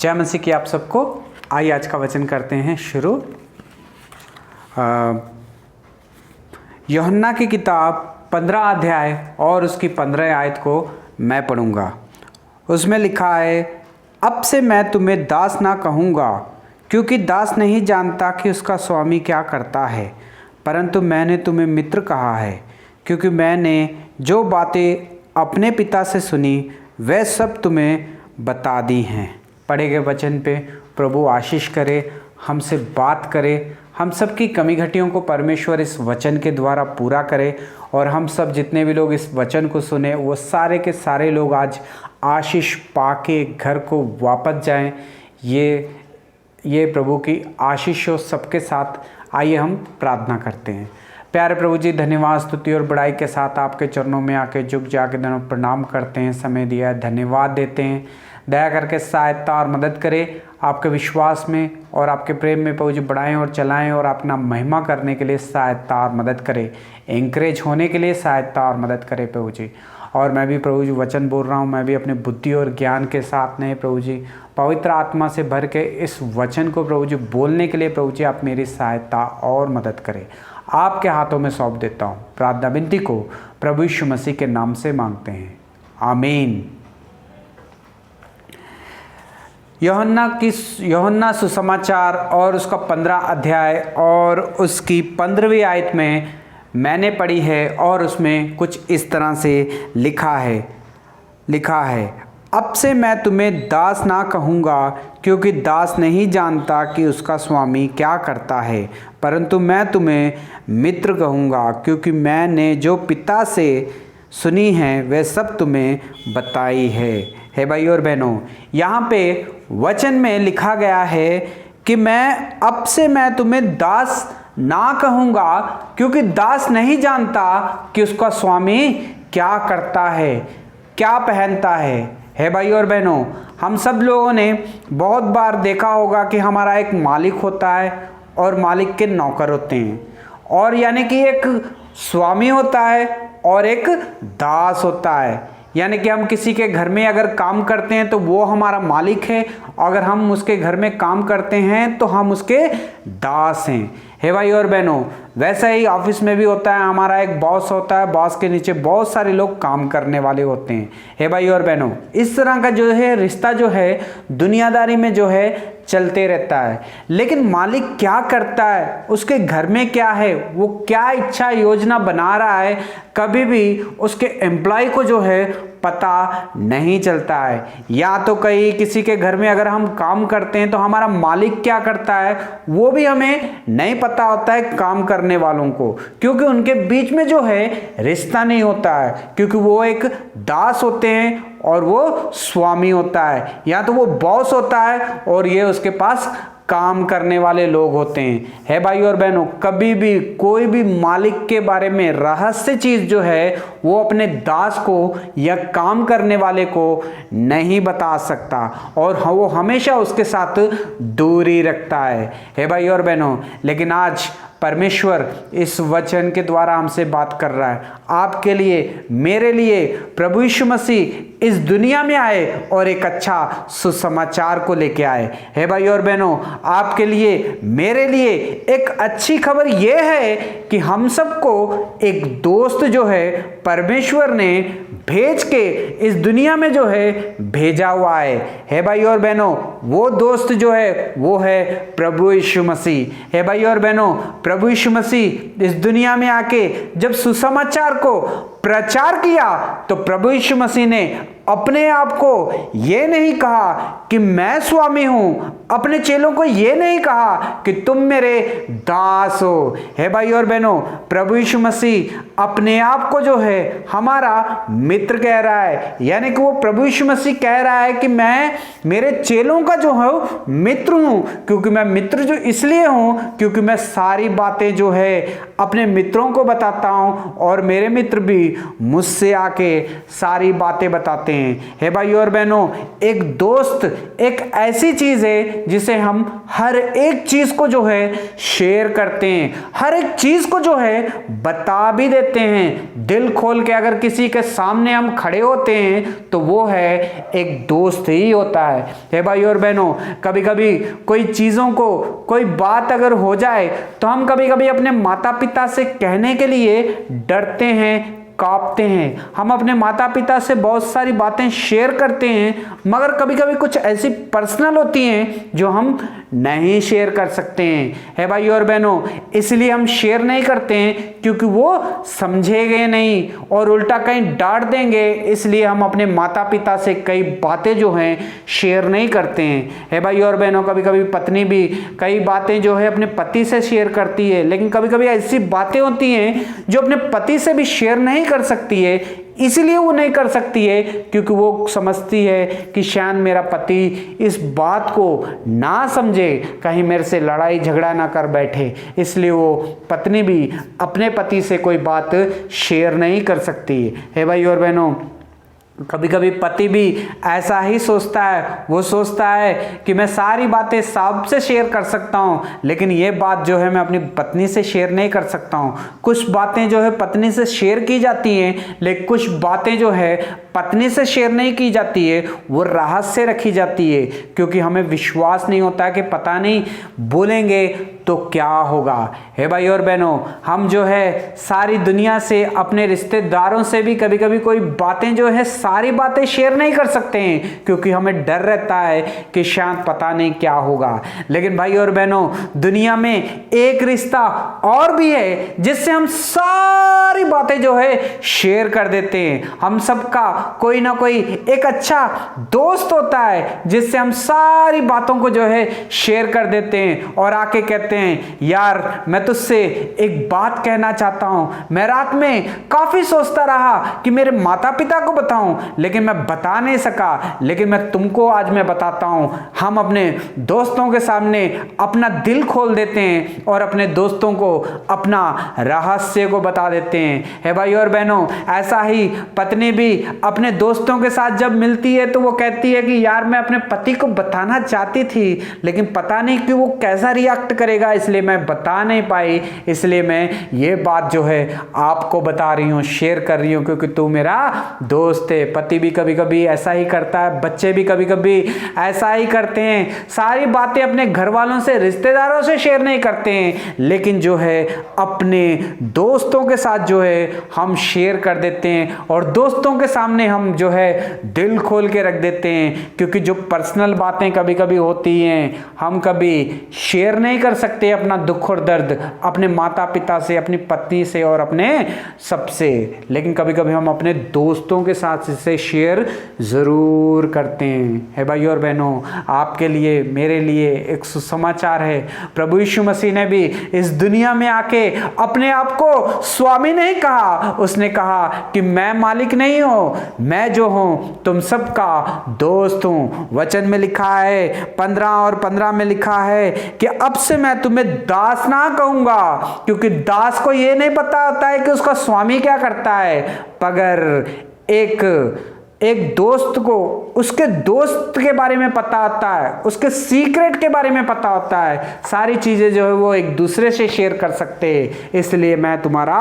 जय मसीह की आप सबको। आइए आज का वचन करते हैं शुरू। यूहन्ना की किताब 15 अध्याय और उसकी 15 आयत को मैं पढ़ूंगा। उसमें लिखा है, अब से मैं तुम्हें दास ना कहूँगा, क्योंकि दास नहीं जानता कि उसका स्वामी क्या करता है, परंतु मैंने तुम्हें मित्र कहा है, क्योंकि मैंने जो बातें अपने पिता से सुनी वह सब तुम्हें बता दी हैं। पढ़े गए वचन पे प्रभु आशीष करे, हमसे बात करे, हम सब की कमी घटियों को परमेश्वर इस वचन के द्वारा पूरा करे और हम सब जितने भी लोग इस वचन को सुने वो सारे के सारे लोग आज आशीष पाके घर को वापस जाएं। ये प्रभु की आशीष हो सबके साथ। आइए हम प्रार्थना करते हैं। प्यारे प्रभु जी, धन्यवाद स्तुति और बड़ाई के साथ आपके चरणों में आके झुक जाके दोनों प्रणाम करते हैं। समय दिया है, धन्यवाद देते हैं। दया करके सहायता और मदद करें आपके विश्वास में और आपके प्रेम में प्रभु जी बढ़ाएं और चलाएं और अपना महिमा करने के लिए सहायता और मदद करें, एंकरेज होने के लिए सहायता और मदद करें प्रभु जी। और मैं भी प्रभु जी वचन बोल रहा हूँ, मैं भी अपनी बुद्धि और ज्ञान के साथ नहीं प्रभु जी, पवित्र आत्मा से भर के इस वचन को प्रभु जी बोलने के लिए प्रभु जी आप मेरी सहायता और मदद करें। आपके हाथों में सौंप देता हूँ। प्रार्थना विनती को प्रभु यीशु मसीह के नाम से मांगते हैं, आमीन। यूहन्ना सुसमाचार और उसका 15 अध्याय और उसकी 15वीं आयत में मैंने पढ़ी है और उसमें कुछ इस तरह से लिखा है, अब से मैं तुम्हें दास ना कहूँगा, क्योंकि दास नहीं जानता कि उसका स्वामी क्या करता है, परंतु मैं तुम्हें मित्र कहूँगा, क्योंकि मैंने जो पिता से सुनी है वह सब तुम्हें बताई है भाई और बहनों, यहाँ पे वचन में लिखा गया है कि अब से मैं तुम्हें दास ना कहूँगा, क्योंकि दास नहीं जानता कि उसका स्वामी क्या करता है, क्या पहनता है भाई और बहनों। हम सब लोगों ने बहुत बार देखा होगा कि हमारा एक मालिक होता है और मालिक के नौकर होते हैं, और यानी कि एक स्वामी होता है और एक दास होता है। यानी कि हम किसी के घर में अगर काम करते हैं तो वो हमारा मालिक है, अगर हम उसके घर में काम करते हैं तो हम उसके दास हैं। हे भाई और बहनों, वैसा ही ऑफिस में भी होता है, हमारा एक बॉस होता है, बॉस के नीचे बहुत सारे लोग काम करने वाले होते हैं। हे भाई और बहनों, इस तरह का जो है रिश्ता जो है दुनियादारी में जो है चलते रहता है। लेकिन मालिक क्या करता है, उसके घर में क्या है, वो क्या इच्छा योजना बना रहा है, कभी भी उसके एम्प्लॉय को जो है पता नहीं चलता है। या तो कहीं किसी के घर में अगर हम काम करते हैं तो हमारा मालिक क्या करता है वो भी हमें नहीं पता होता है काम करने वालों को, क्योंकि उनके बीच में जो है रिश्ता नहीं होता है, क्योंकि वो एक दास होते हैं और वो स्वामी होता है, या तो वो बॉस होता है और ये उसके पास काम करने वाले लोग होते हैं। है भाई और बहनों, कभी भी कोई भी मालिक के बारे में रहस्य चीज जो है वो अपने दास को या काम करने वाले को नहीं बता सकता और वो हमेशा उसके साथ दूरी रखता है भाई और बहनों। लेकिन आज परमेश्वर इस वचन के द्वारा हमसे बात कर रहा है, आपके लिए, मेरे लिए प्रभु यीशु मसीह इस दुनिया में आए और एक अच्छा सुसमाचार को लेके आए। हे भाई और बहनों, आपके लिए, मेरे लिए एक अच्छी खबर यह है कि हम सबको एक दोस्त जो है परमेश्वर ने भेज के इस दुनिया में जो है भेजा हुआ है। हे भाई और बहनों, वो दोस्त जो है वो है प्रभु यीशु मसीह। हे भाई और बहनों, प्रभु यीशु मसीह इस दुनिया में आके जब सुसमाचार को प्रचार किया तो प्रभु यीशु मसीह ने अपने आप को ये नहीं कहा कि मैं स्वामी हूं, अपने चेलों को ये नहीं कहा कि तुम मेरे दास हो। हे भाई और बहनों, प्रभु यीशु मसीह अपने आप को जो है हमारा मित्र कह रहा है, यानी कि वो प्रभु यीशु मसीह कह रहा है कि मैं मेरे चेलों का जो है मित्र हूं, क्योंकि मैं मित्र जो इसलिए हूं क्योंकि मैं सारी बातें जो है अपने मित्रों को बताता हूं और मेरे मित्र भी मुझसे आके सारी बातें बताते हैं। हे भाइयों और बहनों, एक दोस्त एक ऐसी चीज है जिसे हम हर एक चीज को जो है शेयर करते हैं, हर एक चीज को जो है बता भी देते हैं। दिल खोल के अगर किसी के सामने हम खड़े होते हैं तो वो है एक दोस्त ही होता है। हे भाइयों और बहनों, कभी कभी कोई चीजों को, कोई बात अगर हो जाए तो हम कभी कभी अपने माता पिता से कहने के लिए डरते हैं, कांपते हैं। हम अपने माता पिता से बहुत सारी बातें शेयर करते हैं, मगर कभी कभी कुछ ऐसी पर्सनल होती हैं जो हम नहीं शेयर कर सकते हैं। है भाई और बहनों, इसलिए हम शेयर नहीं करते हैं क्योंकि वो समझेंगे नहीं और उल्टा कहीं डांट देंगे, इसलिए हम अपने माता पिता से कई बातें जो हैं शेयर नहीं करते हैं। है भाई और बहनों, कभी कभी पत्नी भी कई बातें जो है अपने पति से शेयर करती है, लेकिन कभी कभी ऐसी बातें होती हैं जो अपने पति से भी शेयर नहीं कर सकती है। इसलिए वो नहीं कर सकती है क्योंकि वो समझती है कि शायद मेरा पति इस बात को ना समझे, कहीं मेरे से लड़ाई झगड़ा ना कर बैठे, इसलिए वो पत्नी भी अपने पति से कोई बात शेयर नहीं कर सकती है। भाई और बहनों, कभी कभी पति भी ऐसा ही सोचता है, वो सोचता है कि मैं सारी बातें सबसे शेयर कर सकता हूँ, लेकिन ये बात जो है मैं अपनी पत्नी से शेयर नहीं कर सकता हूँ। कुछ बातें जो है पत्नी से शेयर की जाती हैं, लेकिन कुछ बातें जो है पत्नी से शेयर नहीं की जाती है, वो रहस्य रखी जाती है, क्योंकि हमें विश्वास नहीं होता कि पता नहीं बोलेंगे तो क्या होगा। हे भाई और बहनों, हम जो है सारी दुनिया से, अपने रिश्तेदारों से भी कभी कभी कोई बातें जो है सारी बातें शेयर नहीं कर सकते हैं, क्योंकि हमें डर रहता है कि शायद पता नहीं क्या होगा। लेकिन भाई और बहनों, दुनिया में एक रिश्ता और भी है जिससे हम सारी बातें जो है शेयर कर देते हैं। हम सबका कोई ना कोई एक अच्छा दोस्त होता है जिससे हम सारी बातों को जो है शेयर कर देते हैं और आके कहते हैं, यार मैं तुझसे एक बात कहना चाहता हूं, मैं रात में काफी सोचता रहा कि मेरे माता पिता को बताऊं, लेकिन मैं बता नहीं सका, लेकिन मैं तुमको आज मैं बताता हूं। हम अपने दोस्तों के सामने अपना दिल खोल देते हैं और अपने दोस्तों को अपना रहस्य को बता देते हैं। हे भाई और बहनों, ऐसा ही पत्नी भी अपने दोस्तों के साथ जब मिलती है तो वो कहती है कि यार मैं अपने पति को बताना चाहती थी, लेकिन पता नहीं कि वो कैसा रिएक्ट करेगा, इसलिए मैं बता नहीं पाई, इसलिए मैं ये बात जो है आपको बता रही हूँ, शेयर कर रही हूँ, क्योंकि तू मेरा दोस्त है। पति भी कभी कभी ऐसा ही करता है, बच्चे भी कभी कभी ऐसा ही करते हैं, सारी बातें अपने घर वालों से, रिश्तेदारों से शेयर नहीं करते हैं, लेकिन जो है अपने दोस्तों के साथ जो है हम शेयर कर देते हैं और दोस्तों के सामने हम जो है दिल खोल के रख देते हैं, क्योंकि जो पर्सनल बातें कभी कभी होती हैं हम कभी शेयर नहीं कर सकते अपना दुख और दर्द अपने माता पिता से, अपनी पत्नी से और अपने सबसे, लेकिन कभी कभी हम अपने दोस्तों के साथ इसे शेयर जरूर करते हैं। है भाई और बहनों, आपके लिए, मेरे लिए एक सुसमाचार है। प्रभु यीशु मसीह ने भी इस दुनिया में आके अपने आप को स्वामी नहीं कहा, उसने कहा कि मैं मालिक नहीं हूं, मैं जो हूं तुम सबका दोस्त हूं। वचन में लिखा है 15 और 15 में लिखा है कि अब से मैं तुम्हें दास ना कहूंगा, क्योंकि दास को यह नहीं पता होता है कि उसका स्वामी क्या करता है, मगर एक दोस्त को उसके दोस्त के बारे में पता होता है, उसके सीक्रेट के बारे में पता होता है, सारी चीजें जो है वो एक दूसरे से शेयर कर सकते हैं। इसलिए मैं तुम्हारा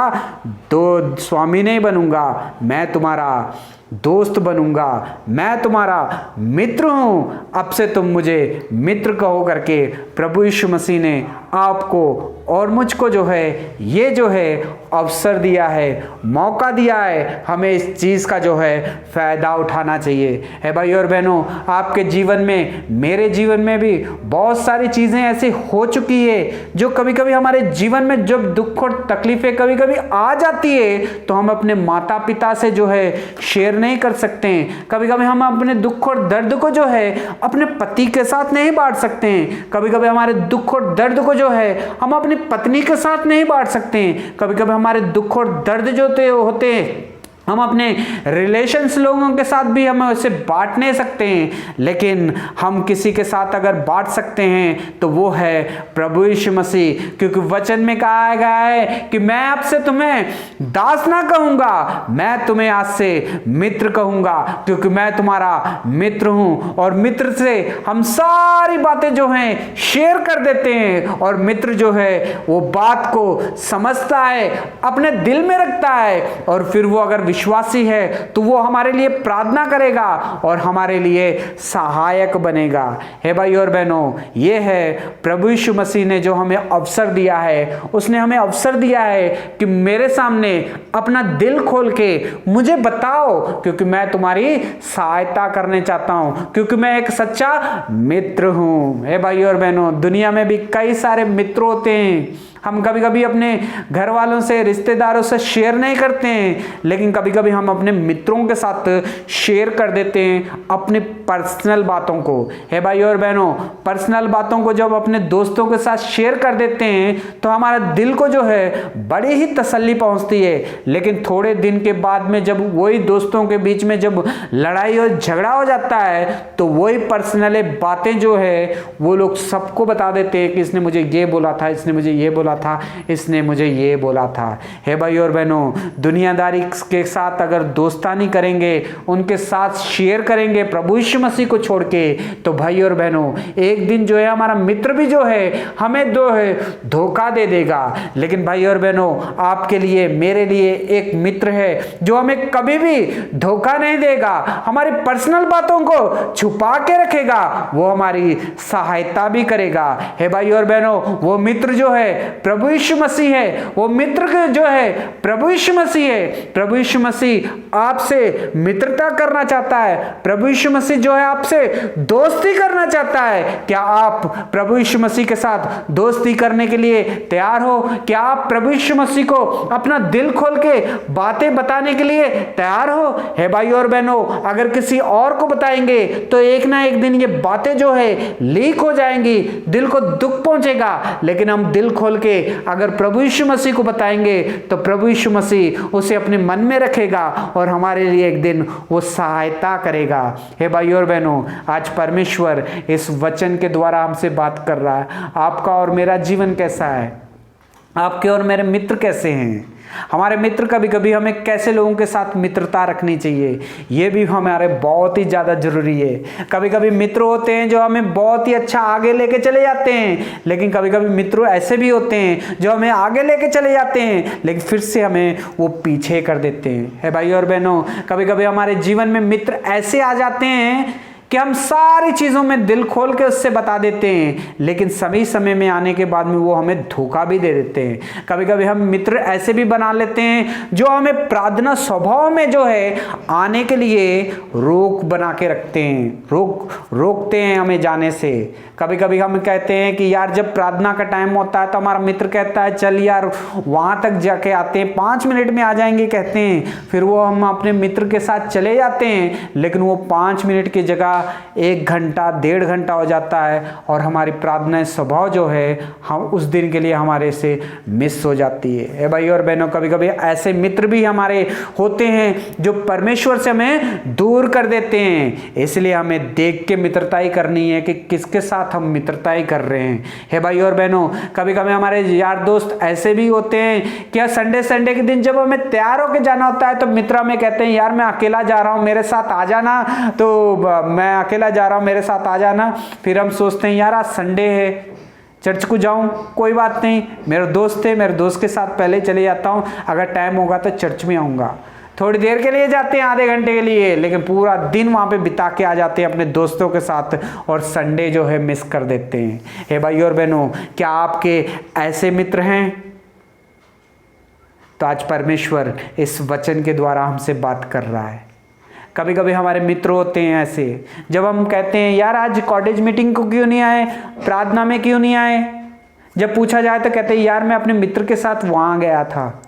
स्वामी नहीं बनूंगा, मैं तुम्हारा दोस्त बनूंगा, मैं तुम्हारा मित्र हूं, अब से तुम मुझे मित्र कहो करके प्रभु यीशु मसीह ने आपको और मुझको जो है ये जो है अवसर दिया है, मौका दिया है। हमें इस चीज़ का जो है फ़ायदा उठाना चाहिए। है भाई और बहनों, आपके जीवन में, मेरे जीवन में भी बहुत सारी चीज़ें ऐसी हो चुकी है जो कभी कभी हमारे जीवन में जब दुख और तकलीफ़ें कभी कभी आ जाती है तो हम अपने माता पिता से जो है शेयर नहीं कर सकते हैं। कभी कभी हम अपने दुख और दर्द को जो है अपने पति के साथ नहीं बांट सकते हैं। कभी कभी हमारे दुख और दर्द को जो है हम अपनी पत्नी के साथ नहीं बांट सकते हैं। कभी कभी हमारे दुख और दर्द जो होते हैं हम अपने रिलेशंस लोगों के साथ भी हम उसे बांट नहीं सकते हैं, लेकिन हम किसी के साथ अगर बांट सकते हैं तो वो है प्रभु यीशु मसीह। क्योंकि वचन में कहा गया है कि मैं आपसे तुम्हें दास ना कहूंगा, मैं तुम्हें आज से मित्र कहूंगा, क्योंकि मैं तुम्हारा मित्र हूं। और मित्र से हम सारी बातें जो हैं शेयर कर देते हैं, और मित्र जो है वो बात को समझता है, अपने दिल में रखता है, और फिर वो अगर विश्वासी है तो वो हमारे लिए प्रार्थना करेगा और हमारे लिए सहायक बनेगा। हे भाई और बहनों, ये है प्रभु यीशु मसीह ने जो हमें अवसर दिया है। उसने हमें अवसर दिया है कि मेरे सामने अपना दिल खोल के मुझे बताओ, क्योंकि मैं तुम्हारी सहायता करने चाहता हूं, क्योंकि मैं एक सच्चा मित्र हूं। हे भाई और बहनों, दुनिया में भी कई सारे मित्र होते हैं। हम कभी कभी अपने घर वालों से, रिश्तेदारों से शेयर नहीं करते हैं, लेकिन कभी कभी हम अपने मित्रों के साथ शेयर कर देते हैं अपने पर्सनल बातों को। हे भाई और बहनों, पर्सनल बातों को जब अपने दोस्तों के साथ शेयर कर देते हैं तो हमारा दिल को जो है बड़ी ही तसल्ली पहुंचती है। लेकिन थोड़े दिन के बाद में जब वही दोस्तों के बीच में जब लड़ाई और झगड़ा हो जाता है तो वही पर्सनल बातें जो है वो लोग सबको बता देते हैं कि इसने मुझे ये बोला था, इसने मुझे ये बोला था, इसने मुझे ये बोला था। हे भाई और बहनों, दुनियादारी के साथ अगर दोस्तानी करेंगे, उनके साथ शेयर करेंगे प्रभु यीशु मसीह को छोड़ के, तो भाई और बहनों एक दिन जो है हमारा मित्र भी जो है हमें जो है धोखा दे देगा। लेकिन भाई और बहनों, आपके लिए, मेरे लिए एक मित्र है जो हमें कभी भी धोखा नहीं देगा, हमारी पर्सनल बातों को छुपा के रखेगा, वो हमारी सहायता भी करेगा। हे भाई और बहनों, वो मित्र जो है प्रभु यीशु मसीह है। वो मित्र जो है प्रभु यीशु मसीह है। प्रभु यीशु मसीह आपसे मित्रता करना चाहता है। प्रभु यीशु मसीह जो है आपसे दोस्ती करना चाहता है। क्या आप प्रभु यीशु मसीह के साथ दोस्ती करने के लिए तैयार हो? क्या आप प्रभु यीशु मसीह को अपना दिल खोल के बातें बताने के लिए तैयार हो? हे भाई और बहनों, अगर किसी और को बताएंगे तो एक ना एक दिन ये बातें जो है लीक हो जाएंगी, दिल को दुख पहुंचेगा। लेकिन हम दिल खोल के अगर प्रभु यीशु मसीह को बताएंगे तो प्रभु यीशु मसीह उसे अपने मन में रखेगा और हमारे लिए एक दिन वो सहायता करेगा। हे भाई और बहनों, आज परमेश्वर इस वचन के द्वारा हमसे बात कर रहा है। आपका और मेरा जीवन कैसा है? आपके और मेरे मित्र कैसे हैं? हमारे मित्र, कभी कभी हमें कैसे लोगों के साथ मित्रता रखनी चाहिए, ये भी हमारे बहुत ही ज़्यादा ज़रूरी है। कभी कभी मित्र होते हैं जो हमें बहुत ही अच्छा आगे लेके चले जाते हैं, लेकिन कभी कभी मित्र ऐसे भी होते हैं जो हमें आगे लेके चले जाते हैं लेकिन फिर से हमें वो पीछे कर देते हैं। है भाई और बहनों, कभी कभी हमारे जीवन में मित्र ऐसे आ जाते हैं कि हम सारी चीज़ों में दिल खोल के उससे बता देते हैं, लेकिन सभी समय में आने के बाद में वो हमें धोखा भी दे देते हैं। कभी कभी हम मित्र ऐसे भी बना लेते हैं जो हमें प्रार्थना स्वभाव में जो है आने के लिए रोक बना के रखते हैं, रोकते हैं हमें जाने से। कभी कभी हम कहते हैं कि यार जब प्रार्थना का टाइम होता है तो हमारा मित्र कहता है चल यार वहाँ तक जाके आते हैं, 5 मिनट में आ जाएंगे कहते हैं। फिर वो हम अपने मित्र के साथ चले जाते हैं, लेकिन वो 5 मिनट की जगह 1 घंटा 1.5 घंटा हो जाता है और हमारी प्रार्थना स्वभाव जो है हम उस दिन के लिए हमारे से मिस हो जाती है। भाई और बहनों, कभी कभी ऐसे मित्र भी हमारे होते हैं जो परमेश्वर से हमें दूर कर देते हैं। इसलिए हमें देख के मित्रता करनी है कि किसके साथ हम मित्रता कर रहे हैं। हे भाई और बहनों, कभी कभी हमारे यार दोस्त ऐसे भी होते हैं कि संडे के दिन जब हमें तैयार होकर जाना होता है तो मित्र हमें कहते हैं यार मैं अकेला जा रहा हूँ, मेरे साथ आ जाना, तो मैं अकेला जा रहा हूँ, मेरे साथ आ जाना। फिर हम सोचते हैं यार आज संडे है, चर्च को जाऊं, कोई बात नहीं, मेरा दोस्त है, मेरे दोस्त के साथ पहले चले जाता हूं, अगर टाइम होगा तो चर्च में आऊँगा। थोड़ी देर के लिए जाते हैं, आधे घंटे के लिए, लेकिन पूरा दिन वहाँ पे बिता के आ जाते हैं अपने दोस्तों के साथ और संडे जो है मिस कर देते हैं। हे भाई और बहनों, क्या आपके ऐसे मित्र हैं? तो आज परमेश्वर इस वचन के द्वारा हमसे बात कर रहा है। कभी कभी हमारे मित्र होते हैं ऐसे, जब हम कहते हैं यार आज कॉलेज मीटिंग को क्यों नहीं आए, प्रार्थना में क्यों नहीं आए, जब पूछा जाए तो कहते हैं यार मैं अपने मित्र के साथ वहाँ गया था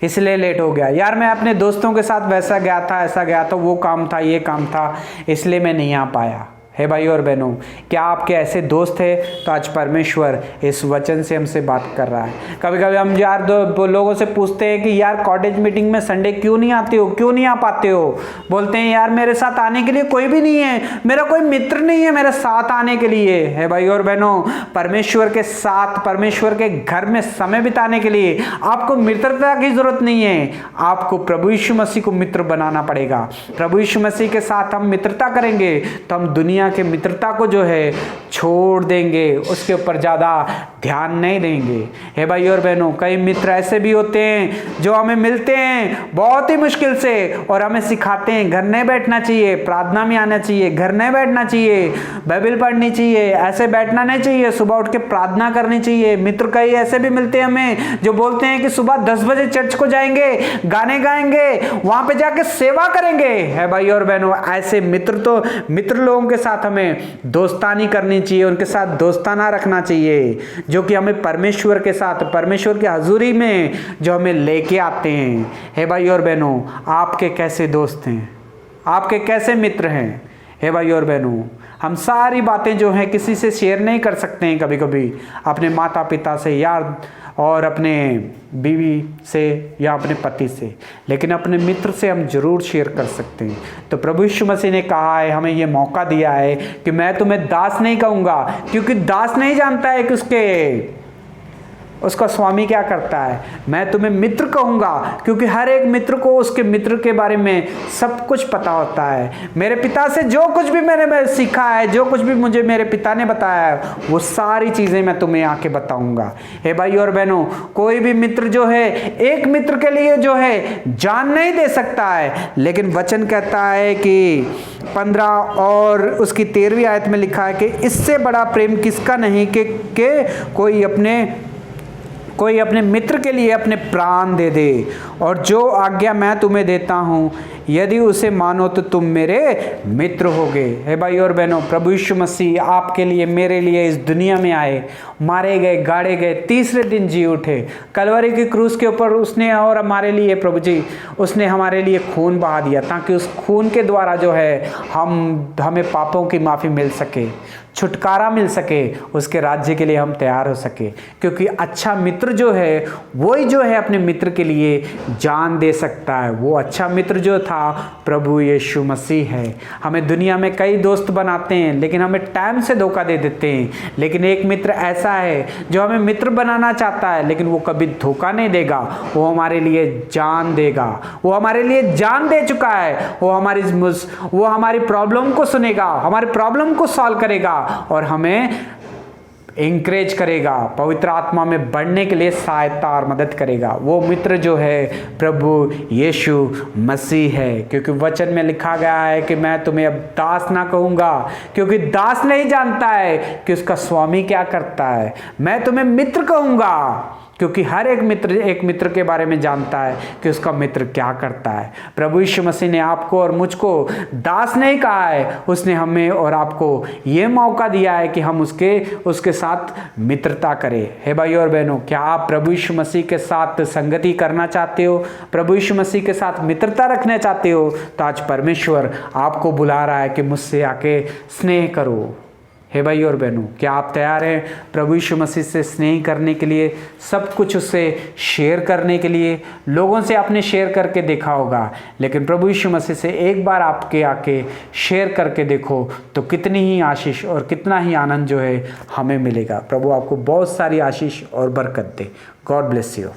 इसलिए लेट हो गया, यार मैं अपने दोस्तों के साथ वैसा गया था, ऐसा गया था, वो काम था, ये काम था, इसलिए मैं नहीं आ पाया। हे भाई और बहनों, क्या आपके ऐसे दोस्त हैं? तो आज परमेश्वर इस वचन से हमसे बात कर रहा है। कभी कभी हम यार लोगों से पूछते हैं कि यार कॉटेज मीटिंग में संडे क्यों नहीं आते हो, क्यों नहीं आ पाते हो? बोलते हैं यार मेरे साथ आने के लिए कोई भी नहीं है, मेरा कोई मित्र नहीं है मेरे साथ आने के लिए। है भाई और बहनों, परमेश्वर के साथ, परमेश्वर के घर में समय बिताने के लिए आपको मित्रता की जरूरत नहीं है, आपको प्रभु यीशु मसीह को मित्र बनाना पड़ेगा। प्रभु यीशु मसीह के साथ हम मित्रता करेंगे तो हम दुनिया के मित्रता को जो है छोड़ देंगे, उसके ऊपर ज़्यादा ध्यान नहीं देंगे। हे भाई और बहनों, कई मित्र ऐसे भी होते हैं जो हमें मिलते हैं बहुत ही मुश्किल से और हमें सिखाते हैं घर नहीं बैठना चाहिए, प्रार्थना में आना चाहिए, घर नहीं बैठना चाहिए, बाइबल पढ़नी चाहिए, ऐसे बैठना नहीं चाहिए, सुबह उठ के प्रार्थना करनी चाहिए। मित्र कई ऐसे भी मिलते हैं हमें जो बोलते हैं कि सुबह 10 बजे चर्च को जाएंगे, गाने गाएंगे, वहां पे जाके सेवा करेंगे। है भाई और बहनों, ऐसे मित्र लोगों के साथ हमें दोस्तानी करनी चाहिए, उनके साथ दोस्ताना रखना चाहिए, जो कि हमें परमेश्वर के साथ, परमेश्वर की हजूरी में जो हमें लेके आते हैं। हे भाई और बहनों, आपके कैसे दोस्त हैं? आपके कैसे मित्र हैं? हे भाई और बहनों, हम सारी बातें जो हैं किसी से शेयर नहीं कर सकते हैं, कभी कभी अपने माता पिता से या और अपने बीवी से या अपने पति से, लेकिन अपने मित्र से हम जरूर शेयर कर सकते हैं। तो प्रभु यीशु मसीह ने कहा है, हमें ये मौका दिया है कि मैं तुम्हें दास नहीं कहूँगा, क्योंकि दास नहीं जानता है कि उसका स्वामी क्या करता है। मैं तुम्हें मित्र कहूँगा, क्योंकि हर एक मित्र को उसके मित्र के बारे में सब कुछ पता होता है। मेरे पिता से जो कुछ भी मैंने सीखा है, जो कुछ भी मुझे मेरे पिता ने बताया है, वो सारी चीज़ें मैं तुम्हें आके बताऊँगा। हे भाई और बहनों, कोई भी मित्र जो है एक मित्र के लिए जो है जान नहीं दे सकता है, लेकिन वचन कहता है कि 15 और उसकी 13वीं आयत में लिखा है कि इससे बड़ा प्रेम किसका नहीं कि कोई अपने मित्र के लिए अपने प्राण दे दे। और जो आज्ञा मैं तुम्हें देता हूँ, यदि उसे मानो तो तुम मेरे मित्र होगे। हे भाई और बहनों, प्रभु यीशु मसीह आपके लिए, मेरे लिए इस दुनिया में आए, मारे गए, गाड़े गए, तीसरे दिन जी उठे, कलवरी की क्रूस के ऊपर उसने और हमारे लिए, प्रभु जी, उसने हमारे लिए खून बहा दिया, ताकि उस खून के द्वारा जो है हमें पापों की माफ़ी मिल सके, छुटकारा मिल सके, उसके राज्य के लिए हम तैयार हो सके। क्योंकि अच्छा मित्र जो है वही जो है अपने मित्र के लिए जान दे सकता है। वो अच्छा मित्र जो था प्रभु यीशु मसीह है। हमें दुनिया में कई दोस्त बनाते हैं, लेकिन हमें टाइम से धोखा दे देते हैं। लेकिन एक मित्र ऐसा है जो हमें मित्र बनाना चाहता है, लेकिन वो कभी धोखा नहीं देगा, वो हमारे लिए जान देगा, वो हमारे लिए जान दे चुका है। वो हमारी प्रॉब्लम को सुनेगा, हमारी प्रॉब्लम को सॉल्व करेगा और हमें इंकरेज करेगा, पवित्र आत्मा में बढ़ने के लिए सहायता और मदद करेगा। वो मित्र जो है प्रभु यीशु मसीह है। क्योंकि वचन में लिखा गया है कि मैं तुम्हें अब दास ना कहूँगा, क्योंकि दास नहीं जानता है कि उसका स्वामी क्या करता है। मैं तुम्हें मित्र कहूँगा, क्योंकि हर एक मित्र के बारे में जानता है कि उसका मित्र क्या करता है। प्रभु यीशु मसीह ने आपको और मुझको दास नहीं कहा है, उसने हमें और आपको ये मौका दिया है कि हम उसके साथ मित्रता करें। हे भाई और बहनों, क्या आप प्रभु यीशु मसीह के साथ संगति करना चाहते हो, प्रभु यीशु मसीह के साथ मित्रता रखना चाहते हो? तो आज परमेश्वर आपको बुला रहा है कि मुझसे आके स्नेह करो। हे भाई और बहनों, क्या आप तैयार हैं प्रभु यीशु मसीह से स्नेह करने के लिए, सब कुछ उससे शेयर करने के लिए? लोगों से आपने शेयर करके देखा होगा, लेकिन प्रभु यीशु मसीह से एक बार आपके आके शेयर करके देखो तो कितनी ही आशीष और कितना ही आनंद जो है हमें मिलेगा। प्रभु आपको बहुत सारी आशीष और बरकत दे। God bless you.